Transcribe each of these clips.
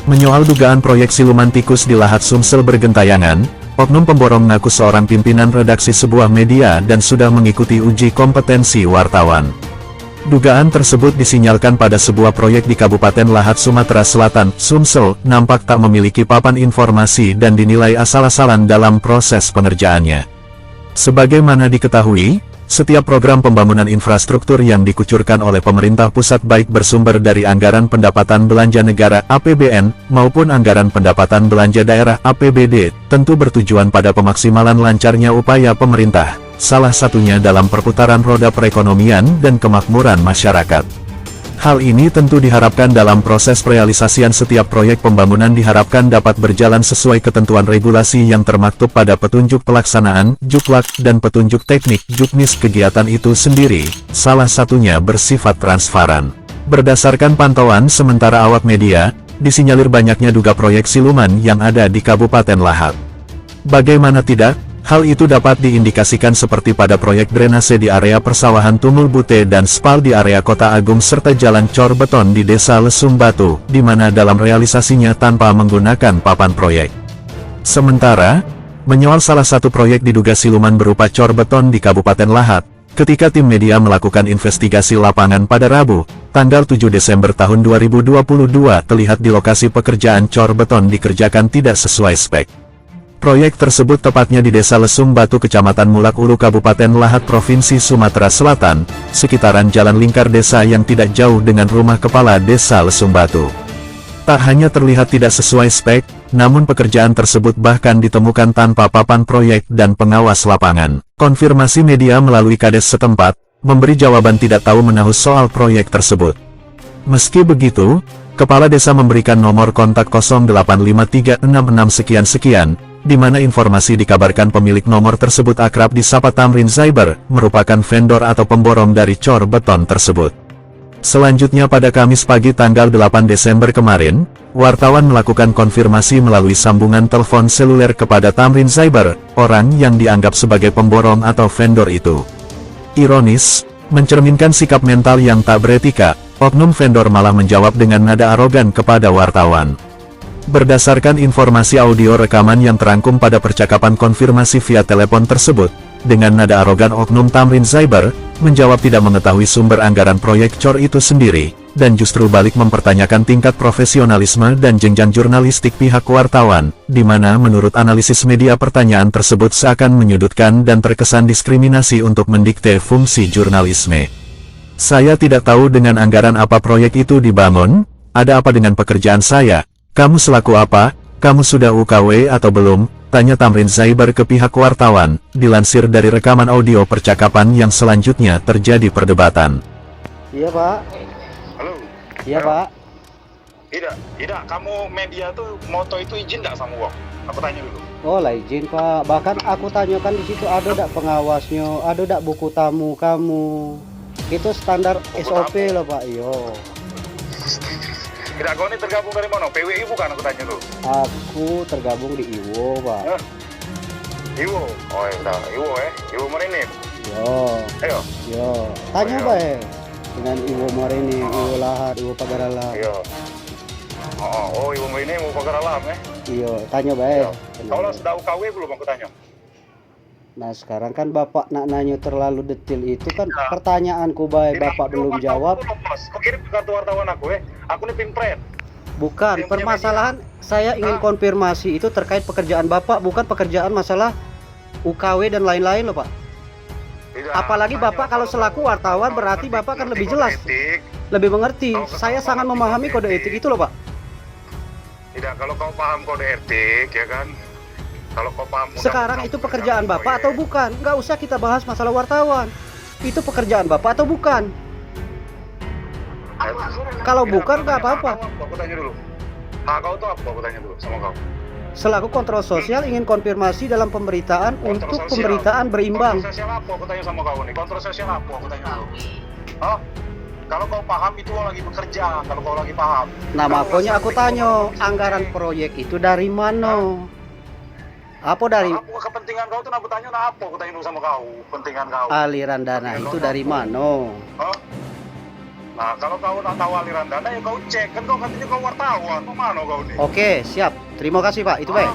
Menyoal dugaan proyek siluman tikus di Lahat Sumsel bergentayangan, oknum pemborong mengaku seorang pimpinan redaksi sebuah media dan sudah mengikuti uji kompetensi wartawan. Dugaan tersebut disinyalkan pada sebuah proyek di Kabupaten Lahat Sumatera Selatan, Sumsel, nampak tak memiliki papan informasi dan dinilai asal-asalan dalam proses pengerjaannya. Sebagaimana diketahui, setiap program pembangunan infrastruktur yang dikucurkan oleh pemerintah pusat baik bersumber dari anggaran pendapatan belanja negara (APBN) maupun anggaran pendapatan belanja daerah (APBD), tentu bertujuan pada pemaksimalan lancarnya upaya pemerintah, salah satunya dalam perputaran roda perekonomian dan kemakmuran masyarakat. Hal ini tentu diharapkan dalam proses realisasian setiap proyek pembangunan diharapkan dapat berjalan sesuai ketentuan regulasi yang termaktub pada petunjuk pelaksanaan, Juklak, dan petunjuk teknik, Juknis kegiatan itu sendiri, salah satunya bersifat transparan. Berdasarkan pantauan sementara awak media, disinyalir banyaknya duga proyek siluman yang ada di Kabupaten Lahat. Bagaimana tidak? Hal itu dapat diindikasikan seperti pada proyek drainase di area persawahan Tumul Bute dan spal di area Kota Agung serta jalan cor beton di Desa Lesung Batu, di mana dalam realisasinya tanpa menggunakan papan proyek. Sementara, menyoal salah satu proyek diduga siluman berupa cor beton di Kabupaten Lahat, ketika tim media melakukan investigasi lapangan pada Rabu, tanggal 7 Desember tahun 2022 terlihat di lokasi pekerjaan cor beton dikerjakan tidak sesuai spek. Proyek tersebut tepatnya di Desa Lesung Batu Kecamatan Mulak Ulu Kabupaten Lahat Provinsi Sumatera Selatan, sekitaran jalan lingkar desa yang tidak jauh dengan rumah kepala Desa Lesung Batu. Tak hanya terlihat tidak sesuai spek, namun pekerjaan tersebut bahkan ditemukan tanpa papan proyek dan pengawas lapangan. Konfirmasi media melalui kades setempat, memberi jawaban tidak tahu menahus soal proyek tersebut. Meski begitu, Kepala Desa memberikan nomor kontak 085366 sekian-sekian, di mana informasi dikabarkan pemilik nomor tersebut akrab disapa Tamrin Zaiber, merupakan vendor atau pemborong dari cor beton tersebut. Selanjutnya pada Kamis pagi tanggal 8 Desember kemarin, wartawan melakukan konfirmasi melalui sambungan telepon seluler kepada Tamrin Zaiber, orang yang dianggap sebagai pemborong atau vendor itu. Ironis, mencerminkan sikap mental yang tak beretika, oknum vendor malah menjawab dengan nada arogan kepada wartawan. Berdasarkan informasi audio rekaman yang terangkum pada percakapan konfirmasi via telepon tersebut, dengan nada arogan oknum Tamrin Zaiber, menjawab tidak mengetahui sumber anggaran proyek cor itu sendiri, dan justru balik mempertanyakan tingkat profesionalisme dan jenjang jurnalistik pihak wartawan, di mana menurut analisis media pertanyaan tersebut seakan menyudutkan dan terkesan diskriminasi untuk mendikte fungsi jurnalisme. Saya tidak tahu dengan anggaran apa proyek itu dibangun, ada apa dengan pekerjaan saya. Kamu selaku apa? Kamu sudah UKW atau belum? Tanya Tamrin Zaiber ke pihak wartawan, dilansir dari rekaman audio percakapan yang selanjutnya terjadi perdebatan. Iya Pak. Halo. Iya Halo. Pak. Tidak, kamu media tuh moto itu izin nggak sama gua? Aku tanya dulu. Oh lah izin Pak. Bahkan aku tanyakan di situ ada ndak pengawasnya, ada ndak buku tamu kamu. Itu standar Buku SOP tamu. loh Pak. Yo. Tidak, kau ini tergabung dari mana? PWI bukan, aku tanya dulu. Aku tergabung di IWO Pak. Hah? Iwo. Oh ya udah, Iwo Marinir. Yo. Ayo. Yo. Tanya Ayo. Pak dengan IWO Marini, IWO Lahat, IWO Pagaralah. Iya. Oh, Iwo Marinir mau pagar alam ya? Iya. Tanya Pak. Iya. Kau lah sudah UKW belum, aku tanya? Nah sekarang kan Bapak nak nanya terlalu detail itu kan Tidak. pertanyaanku baik Bapak belum jawab. Kau kirim ke kartu wartawan aku Aku nih pinpret. Bukan, Yang punya permasalahan saya ingin konfirmasi itu terkait pekerjaan Bapak, bukan pekerjaan masalah UKW dan lain-lain loh Pak. Tidak. Apalagi Tanya Bapak kalau selaku wartawan berarti Bapak kan lebih jelas, etik. lebih mengerti. Kalau Saya kau sangat mengerti memahami kode kode etik. etik itu loh Pak. Tidak, kalau kau paham kode etik ya kan. Kalau kau paham Sekarang itu pekerjaan Bapak atau bukan? Nggak usah kita bahas masalah wartawan. Itu pekerjaan Bapak atau bukan? Kalau bukan nggak apa-apa. Aku tanya dulu. Hak kau tuh apa? Aku tanya dulu sama kau. Selaku kontrol sosial ingin konfirmasi dalam pemberitaan Kontrol untuk sosial. pemberitaan berimbang. Kontrol sosial apa? Aku tanya sama kau nih. Kontrol sosial apa? Aku tanya dulu. Hah? Kalau kau paham itu kau lagi bekerja. Kalau kau lagi paham. Nah Kalau makanya nggak aku sampai tanya kau nggak anggaran bisa proyek itu dari mana? Apa dari Apa kepentingan kau tuh? Aku tanya apa? Aku tanya dulu sama kau. Kepentingan kau. aliran dana itu dari mana? Hah? Nah, kalau kau tak tahu aliran dana ya kau cek, kan kau katanya kau wartawan, kemana kau nih? Oke, siap. Terima kasih Pak, itu baik.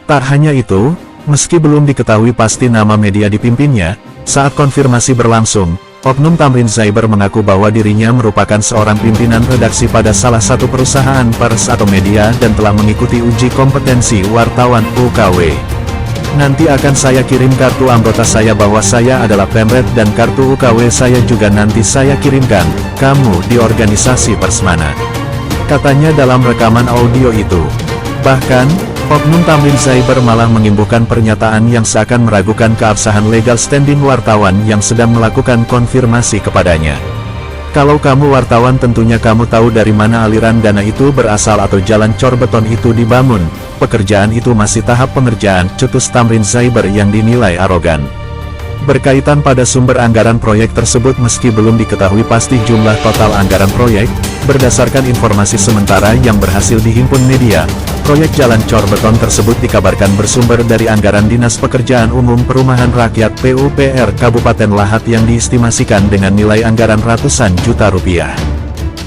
Tak hanya itu, meski belum diketahui pasti nama media dipimpinnya, saat konfirmasi berlangsung, Oknum Tamrin Zaiber mengaku bahwa dirinya merupakan seorang pimpinan redaksi pada salah satu perusahaan pers atau media dan telah mengikuti uji kompetensi wartawan UKW. Nanti akan saya kirim kartu anggota saya bahwa saya adalah Pemret dan kartu UKW saya juga nanti saya kirimkan, kamu di organisasi pers mana? Katanya dalam rekaman audio itu. Bahkan, Oknum Tamrin Zaiber malah mengimbuhkan pernyataan yang seakan meragukan keabsahan legal standing wartawan yang sedang melakukan konfirmasi kepadanya. Kalau kamu wartawan tentunya kamu tahu dari mana aliran dana itu berasal atau jalan cor beton itu dibangun. Pekerjaan itu masih tahap pengerjaan, cetus Tamrin Zaiber yang dinilai arogan. Berkaitan pada sumber anggaran proyek tersebut meski belum diketahui pasti jumlah total anggaran proyek, berdasarkan informasi sementara yang berhasil dihimpun media, proyek jalan cor beton tersebut dikabarkan bersumber dari anggaran Dinas Pekerjaan Umum Perumahan Rakyat PUPR Kabupaten Lahat yang diestimasikan dengan nilai anggaran ratusan juta rupiah.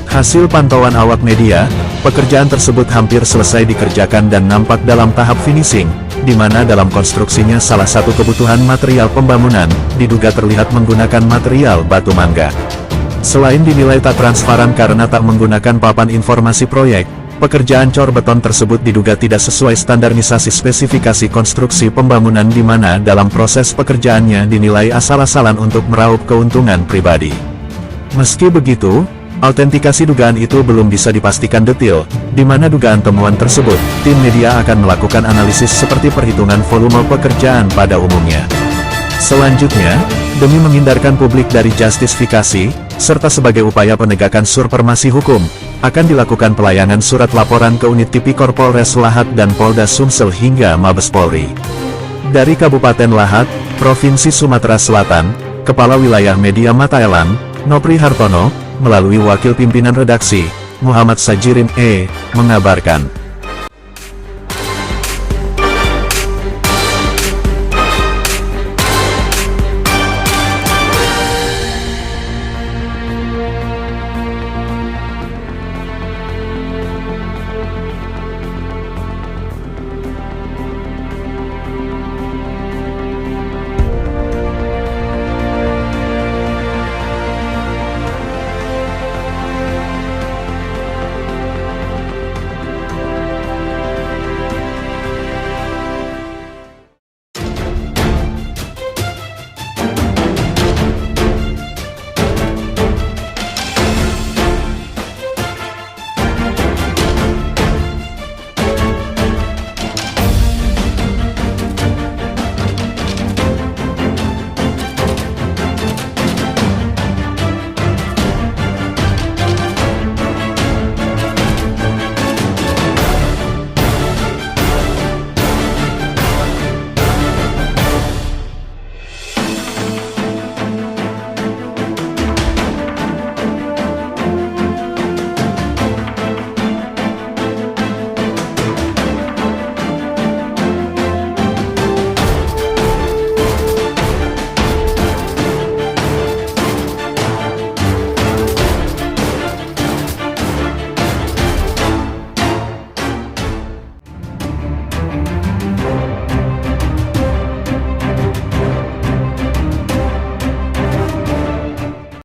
Hasil pantauan awak media, pekerjaan tersebut hampir selesai dikerjakan dan nampak dalam tahap finishing, di mana dalam konstruksinya salah satu kebutuhan material pembangunan, diduga terlihat menggunakan material batu mangga. Selain dinilai tak transparan karena tak menggunakan papan informasi proyek, pekerjaan cor beton tersebut diduga tidak sesuai standarisasi spesifikasi konstruksi pembangunan di mana dalam proses pekerjaannya dinilai asal-asalan untuk meraup keuntungan pribadi. Meski begitu, autentikasi dugaan itu belum bisa dipastikan detail, di mana dugaan temuan tersebut, tim media akan melakukan analisis seperti perhitungan volume pekerjaan pada umumnya. Selanjutnya, demi menghindarkan publik dari justifikasi, serta sebagai upaya penegakan supremasi hukum, akan dilakukan pelayanan surat laporan ke unit Tipikor Polres Lahat dan Polda Sumsel hingga Mabes Polri. Dari Kabupaten Lahat, Provinsi Sumatera Selatan, Kepala Wilayah Media Mata Elang, Nopri Hartono, melalui Wakil Pimpinan Redaksi, Muhammad Sajirin mengabarkan.